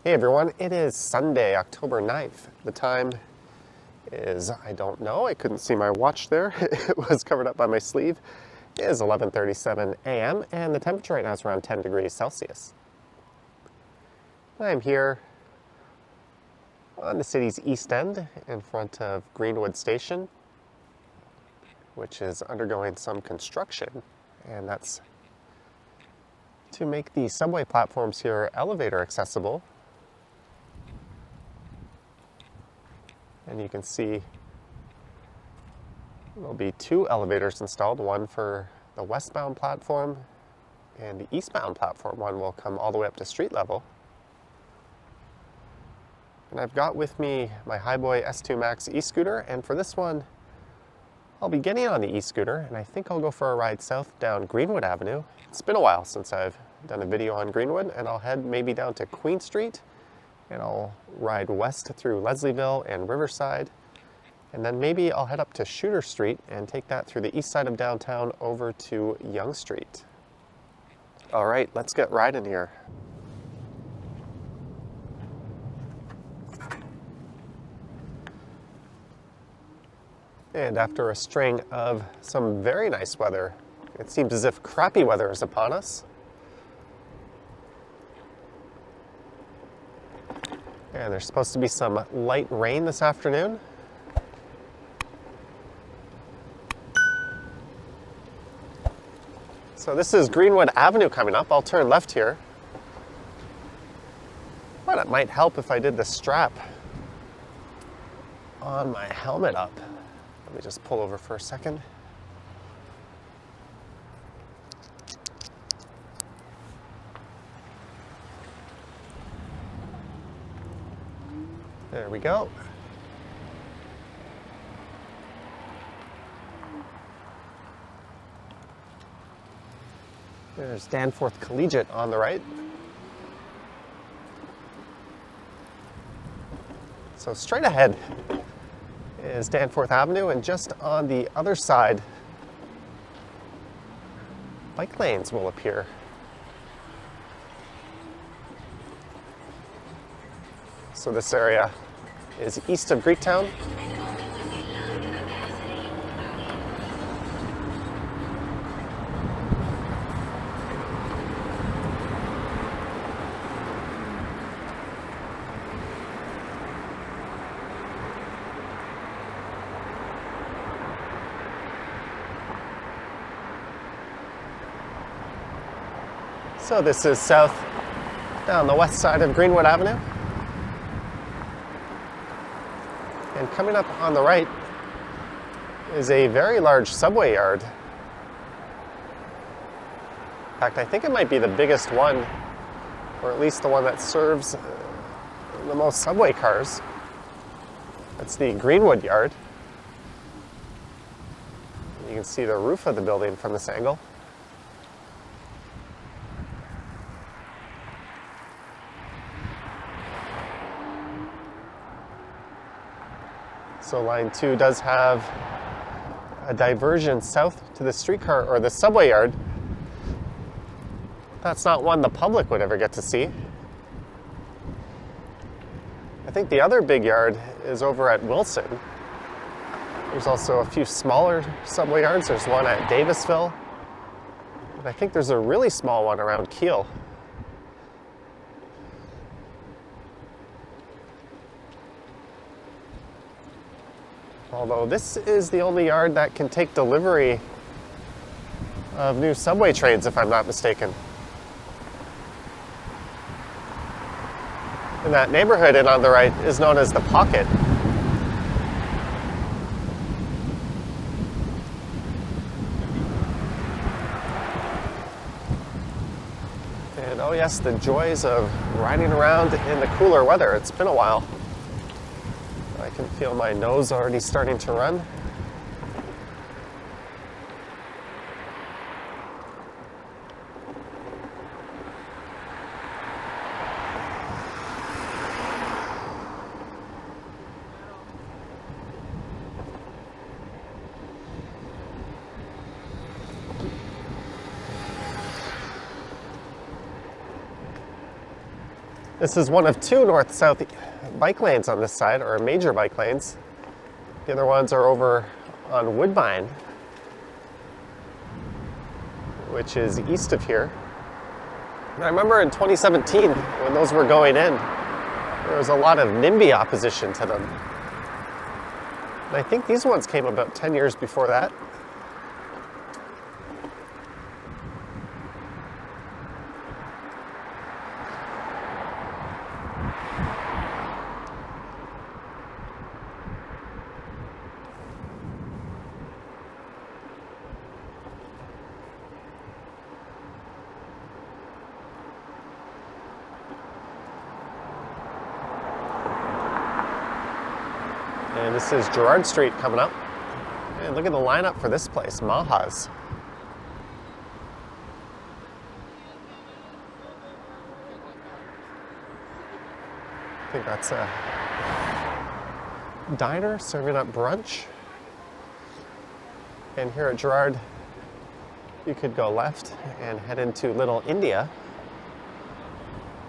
Hey everyone, it is Sunday, October 9th. The time is, I don't know, I couldn't see my watch there. It was covered up by my sleeve. It is 11:37 a.m. and the temperature right now is around 10 degrees Celsius. I'm here on the city's east end in front of Greenwood Station, which is undergoing some construction, and that's to make the subway platforms here elevator accessible. And you can see there'll be two elevators installed, one for the westbound platform and the eastbound platform. One will come all the way up to street level. And I've got with me my Highboy S2 Max e-scooter, and for this one I'll be getting on the e-scooter and I think I'll go for a ride south down Greenwood Avenue. It's been a while since I've done a video on Greenwood, and I'll head maybe down to Queen Street and I'll ride west through Leslieville and Riverside, and then maybe I'll head up to Shooter Street and take that through the east side of downtown over to Yonge Street. All right, let's get riding here. And after a string of some very nice weather, it seems as if crappy weather is upon us. And there's supposed to be some light rain this afternoon. So this is Greenwood Avenue coming up. I'll turn left here. But it might help if I did the strap on my helmet up. Let me just pull over for a second. There we go. There's Danforth Collegiate on the right. So straight ahead is Danforth Avenue, and just on the other side, bike lanes will appear. So this area is east of Greektown. So this is south down the west side of Greenwood Avenue. And coming up on the right is a very large subway yard. In fact, I think it might be the biggest one, or at least the one that serves the most subway cars. That's the Greenwood yard. You can see the roof of the building from this angle. So line 2 does have a diversion south to the streetcar or the subway yard. That's not one the public would ever get to see. I think the other big yard is over at Wilson. There's also a few smaller subway yards. There's one at Davisville. And I think there's a really small one around Kiel. Although this is the only yard that can take delivery of new subway trains, if I'm not mistaken. And that neighborhood in on the right is known as the Pocket. And oh yes, the joys of riding around in the cooler weather. It's been a while. I can feel my nose already starting to run. This is one of two north-south bike lanes on this side, or major bike lanes. The other ones are over on Woodbine, which is east of here. And I remember in 2017, when those were going in, there was a lot of NIMBY opposition to them. And I think these ones came about 10 years before that. And this is Gerrard Street coming up. And look at the lineup for this place, Maha's. I think that's a diner serving up brunch. And here at Gerrard, you could go left and head into Little India,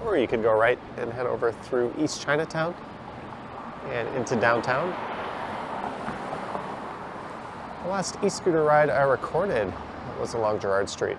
or you could go right and head over through East Chinatown and into downtown. The last e-scooter ride I recorded was along Gerrard Street.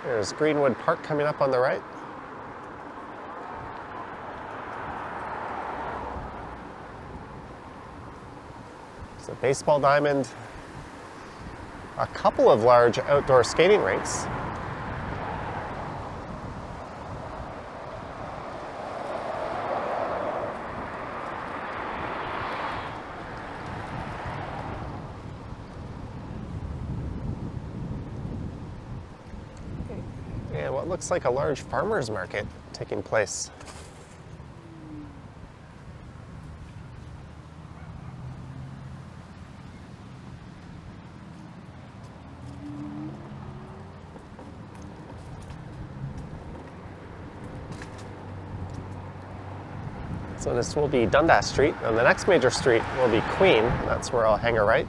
There's Greenwood Park coming up on the right. There's a baseball diamond, a couple of large outdoor skating rinks. And what looks like a large farmer's market taking place. So this will be Dundas Street, and the next major street will be Queen. That's where I'll hang a right.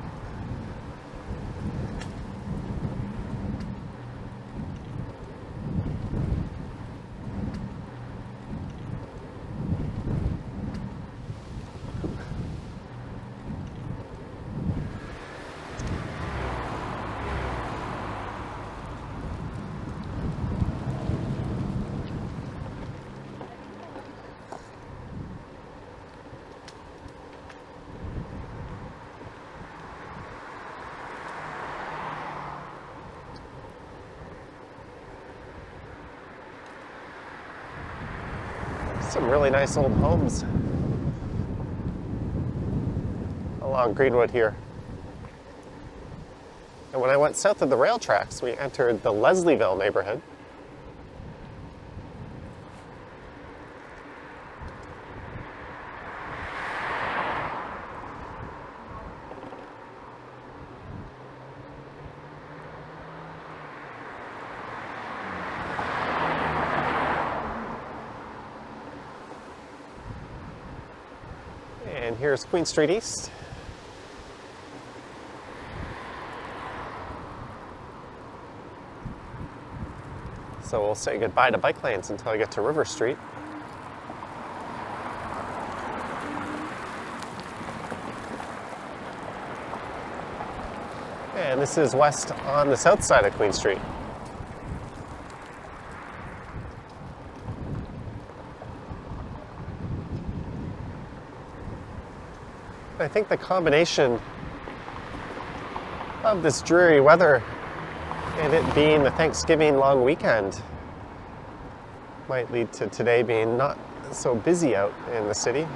Some really nice old homes along Greenwood here. And when I went south of the rail tracks, we entered the Leslieville neighborhood. And here's Queen Street East. So we'll say goodbye to bike lanes until I get to River Street. And this is west on the south side of Queen Street. I think the combination of this dreary weather and it being the Thanksgiving long weekend might lead to today being not so busy out in the city.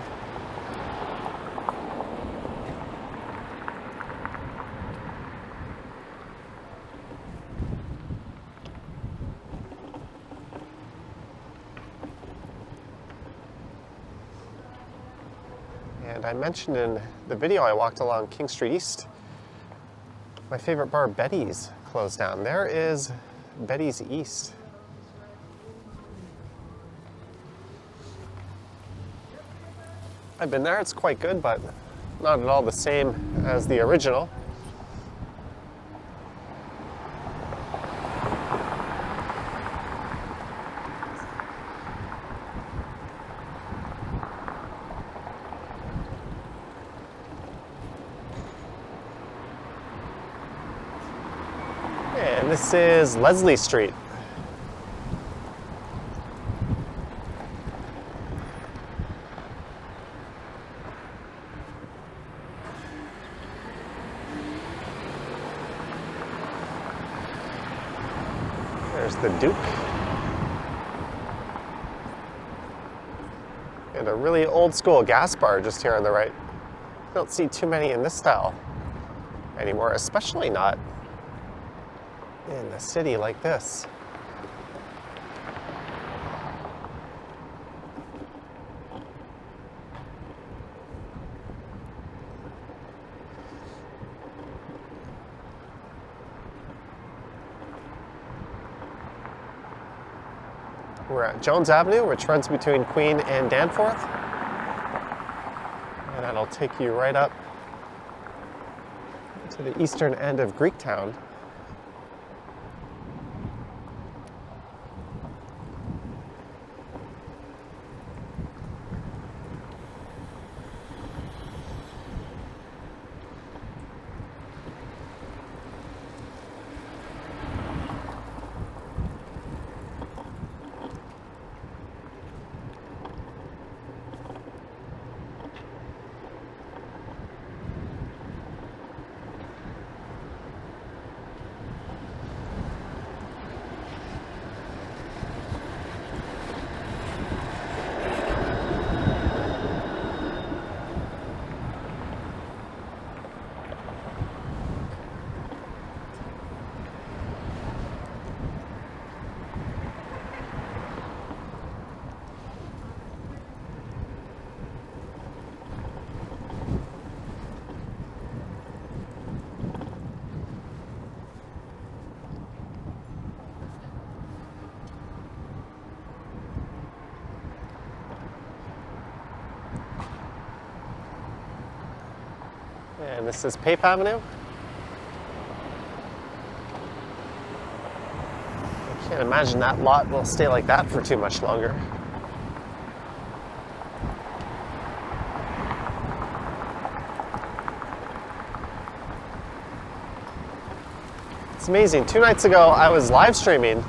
And I mentioned in the video I walked along King Street East, my favorite bar, Betty's, closed down. There is Betty's East. I've been there, it's quite good, but not at all the same as the original. And this is Leslie Street. There's the Duke. And a really old school gas bar just here on the right. Don't see too many in this style anymore, especially not in a city like this. We're at Jones Avenue, which runs between Queen and Danforth. And that'll take you right up to the eastern end of Greektown. And this is Pape Avenue. I can't imagine that lot will stay like that for too much longer. It's amazing. 2 nights ago, I was live streaming,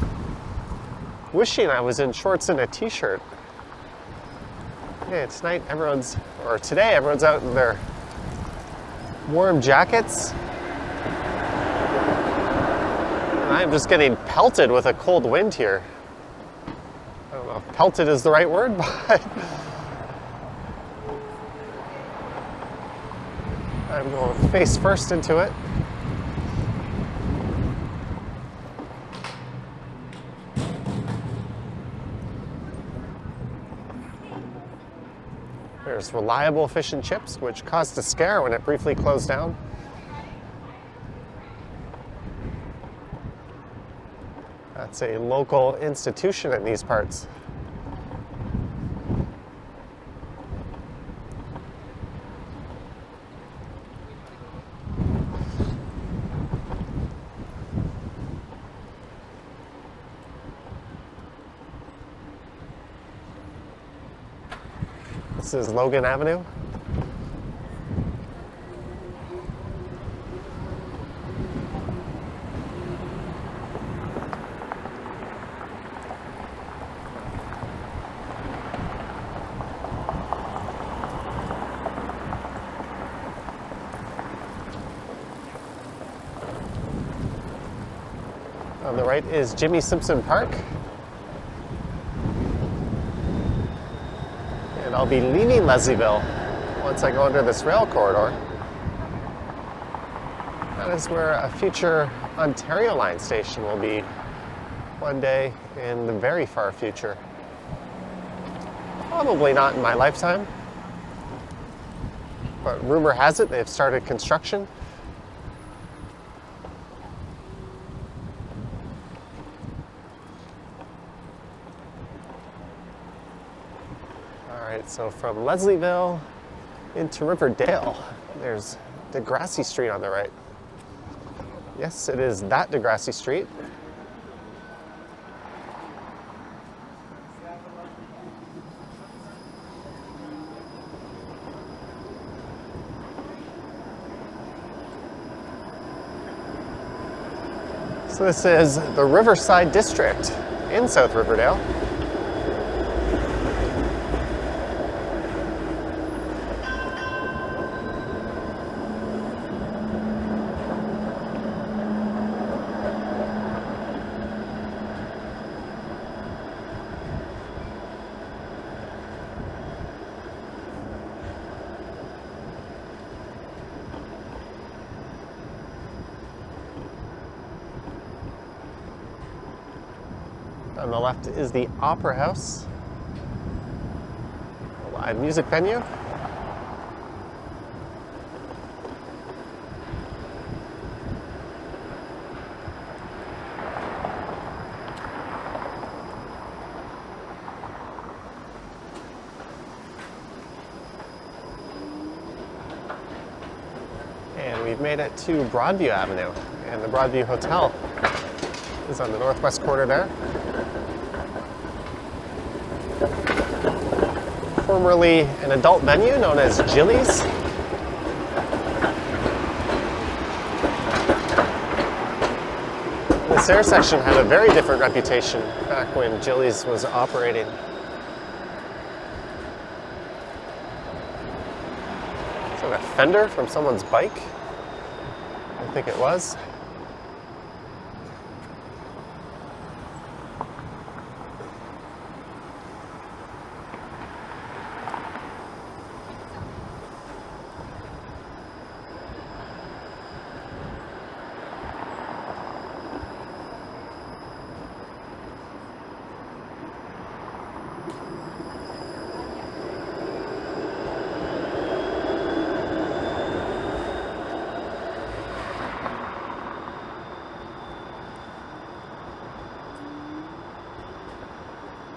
wishing I was in shorts and a t-shirt. Yeah, today everyone's out in their warm jackets. I'm just getting pelted with a cold wind here. I don't know if pelted is the right word, but I'm going face first into it. There's Reliable Fish and Chips, which caused a scare when it briefly closed down. That's a local institution in these parts. This is Logan Avenue. On the right is Jimmy Simpson Park. And I'll be leaving Leslieville once I go under this rail corridor. That is where a future Ontario Line station will be one day in the very far future. Probably not in my lifetime. but rumor has it they've started construction. All right, so from Leslieville into Riverdale, there's Degrassi Street on the right. Yes, it is that Degrassi Street. So this is the Riverside District in South Riverdale. On the left is the Opera House, a live music venue. And we've made it to Broadview Avenue, and the Broadview Hotel is on the northwest corner there. Formerly an adult venue known as Jilly's. This intersection had a very different reputation back when Jilly's was operating. Is that a fender from someone's bike? I think it was.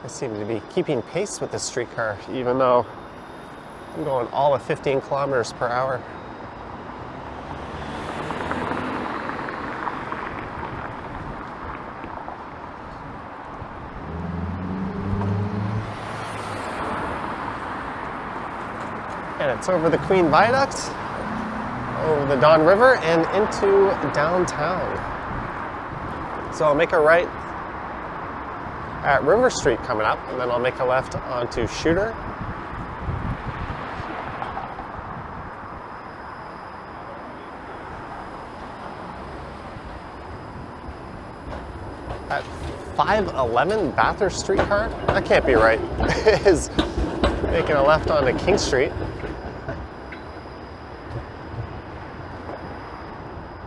I seem to be keeping pace with this streetcar, even though I'm going all of 15 kilometers per hour. And it's over the Queen Viaduct, over the Don River, and into downtown. So I'll make a right at River Street coming up, and then I'll make a left onto Shooter. At 511 Bathurst streetcar? That can't be right. Is making a left onto King Street.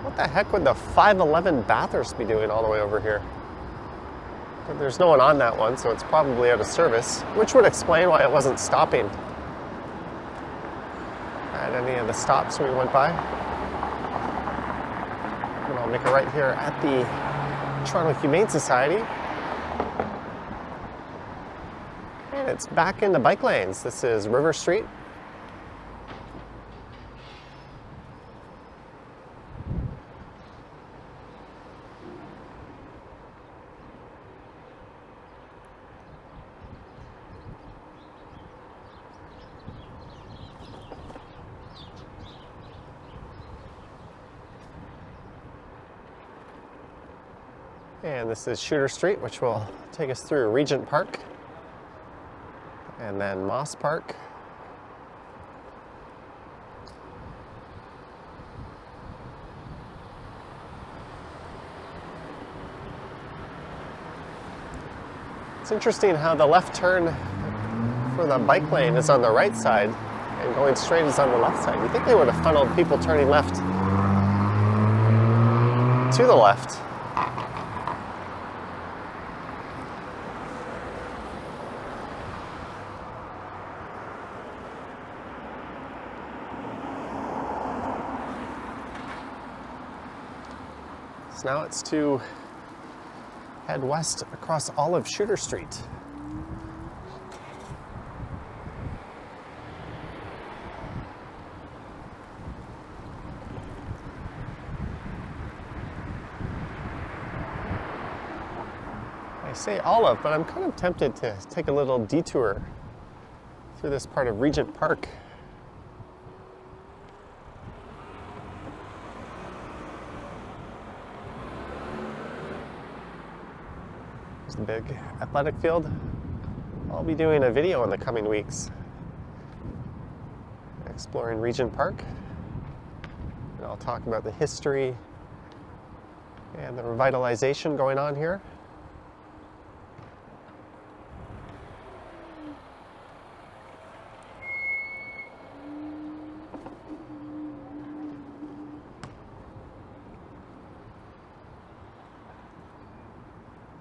What the heck would the 511 Bathurst be doing all the way over here? But there's no one on that one, so it's probably out of service, which would explain why it wasn't stopping at any of the stops we went by. And I'll make a right here at the Toronto Humane Society. And it's back into bike lanes. This is River Street. And this is Shooter Street, which will take us through Regent Park and then Moss Park. It's interesting how the left turn for the bike lane is on the right side and going straight is on the left side. You'd think they would have funneled people turning left to the left. So now it's to head west across all of Shooter Street. I say Olive, but I'm kind of tempted to take a little detour through this part of Regent Park. There's the big athletic field. I'll be doing a video in the coming weeks exploring Regent Park. And I'll talk about the history and the revitalization going on here.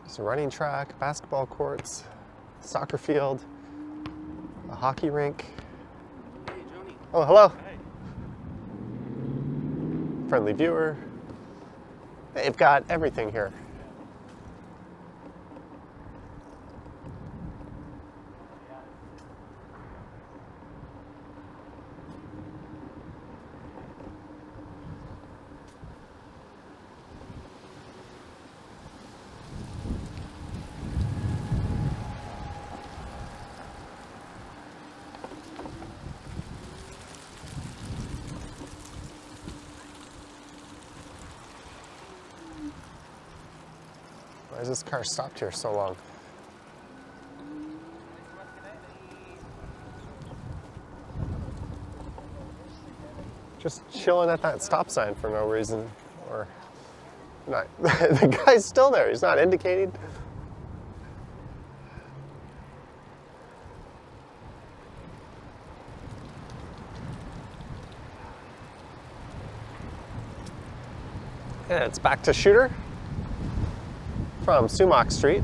There's a running track, basketball courts, soccer field, a hockey rink. Hey, Johnny. Oh, hello. Hey. Friendly viewer. They've got everything here. Why is this car stopped here so long? Just chilling at that stop sign for no reason, or not. The guy's still there. He's not indicating. And it's back to Shooter from Sumac Street.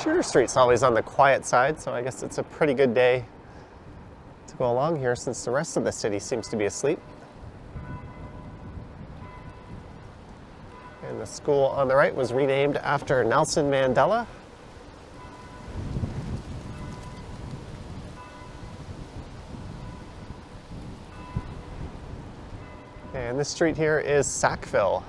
Shooter Street's always on the quiet side, so I guess it's a pretty good day to go along here since the rest of the city seems to be asleep. And the school on the right was renamed after Nelson Mandela. And this street here is Sackville.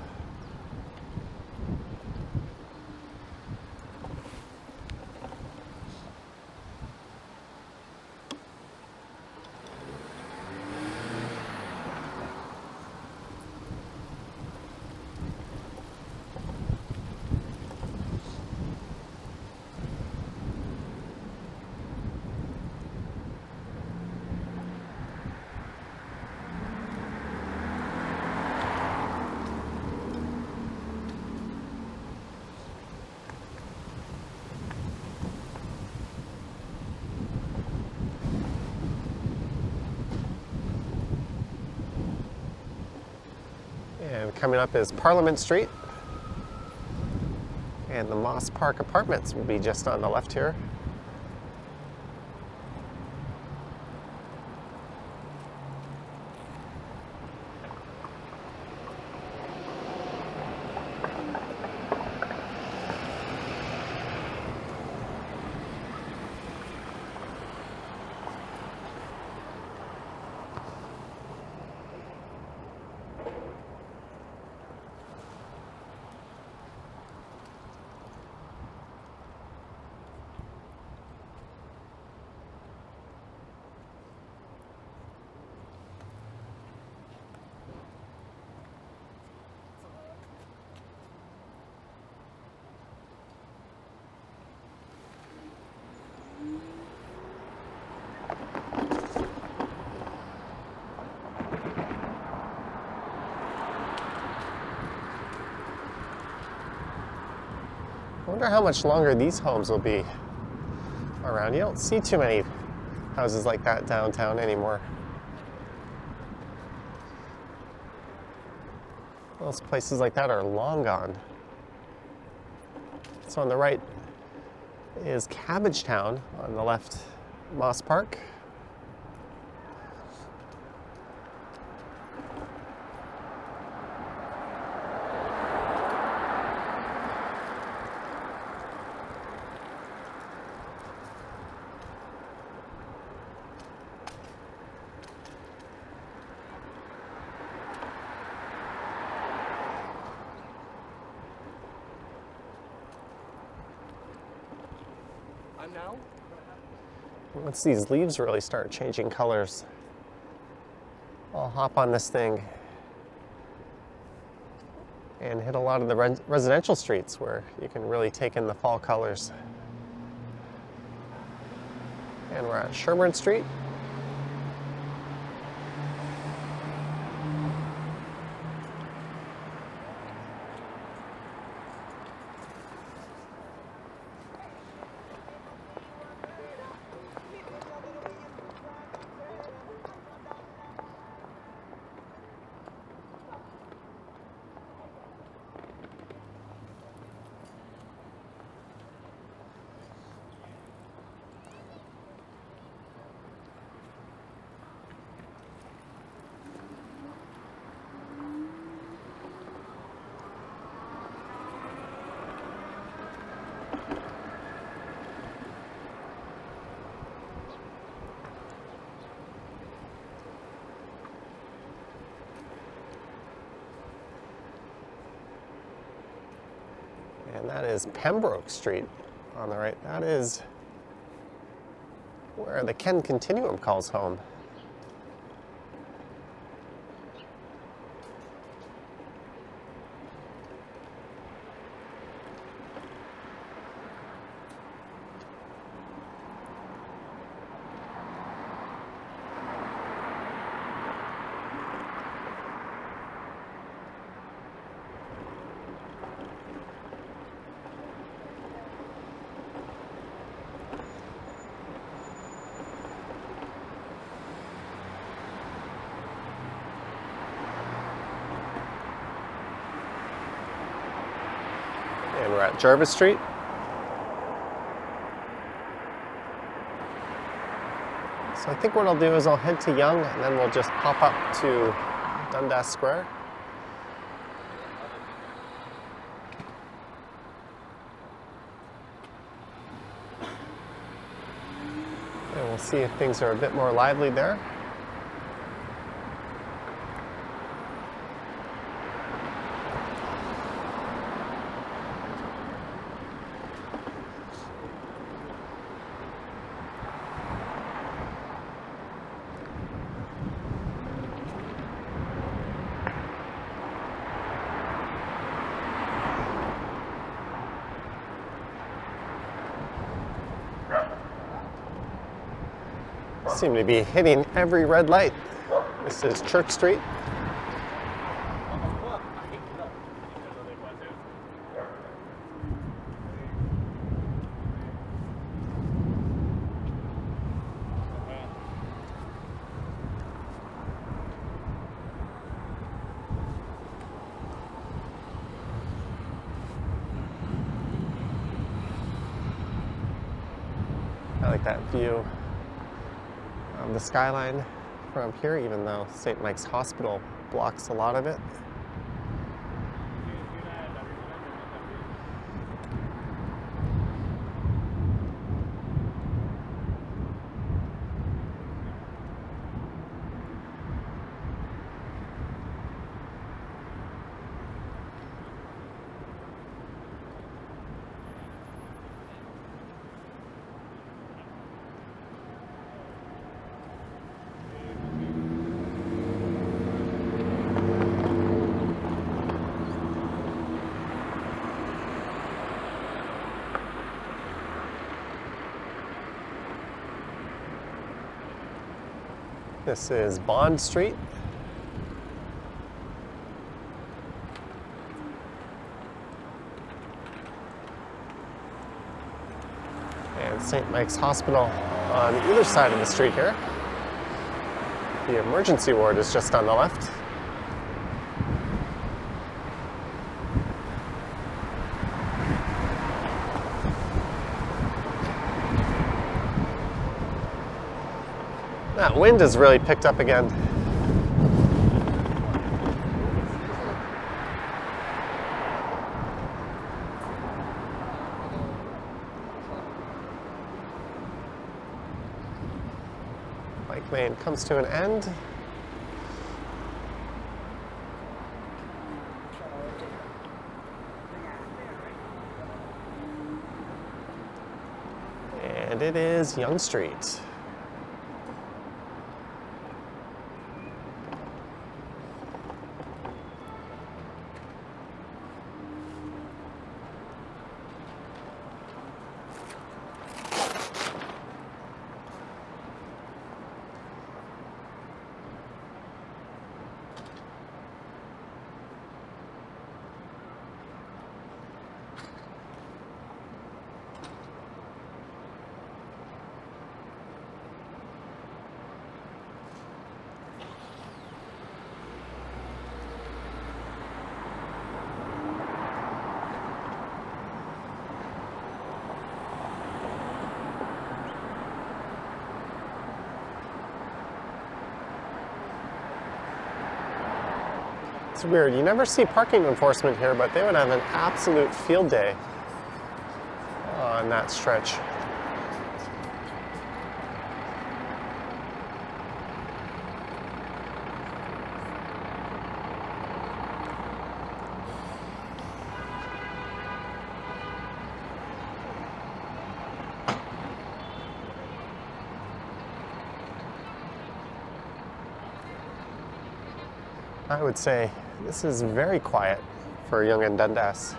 And coming up is Parliament Street. And the Moss Park Apartments will be just on the left here. I wonder how much longer these homes will be around. You don't see too many houses like that downtown anymore. Those places like that are long gone. So on the right is Cabbagetown, on the left, Moss Park. Now? Once these leaves really start changing colors, I'll hop on this thing and hit a lot of the residential streets where you can really take in the fall colors. And we're at Sherburne Street. And that is Pembroke Street on the right. That is where the Ken Continuum calls home. And we're at Jervis Street. So I think what I'll do is I'll head to Yonge and then we'll just pop up to Dundas Square. And we'll see if things are a bit more lively there. Seem to be hitting every red light. This is Church Street. I like that view of the skyline from here, even though St. Mike's Hospital blocks a lot of it. This is Bond Street. And St. Mike's Hospital on either side of the street here. The emergency ward is just on the left. That wind has really picked up again. Bike lane comes to an end. And it is Yonge Street. It's weird, you never see parking enforcement here, but they would have an absolute field day on that stretch. I would say this is very quiet for Yonge and Dundas.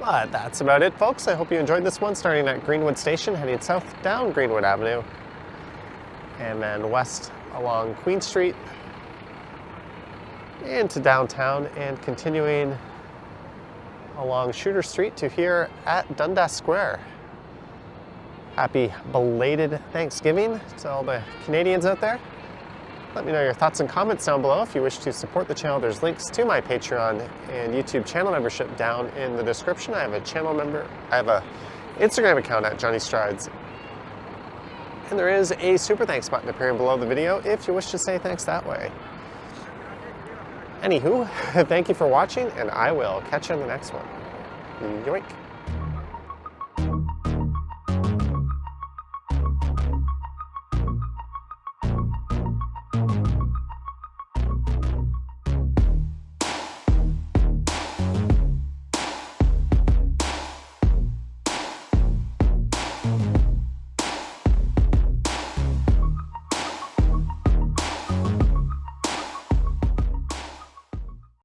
But that's about it, folks. I hope you enjoyed this one, starting at Greenwood Station, heading south down Greenwood Avenue, and then west along Queen Street into downtown, and continuing along Shooter Street to here at Dundas Square. Happy belated Thanksgiving to all the Canadians out there. Let me know your thoughts and comments down below. If you wish to support the channel, there's links to my Patreon and YouTube channel membership down in the description. I have a Instagram account at Johnny Strides. And there is a super thanks button appearing below the video if you wish to say thanks that way. Anywho, thank you for watching, and I will catch you in the next one. Yoink.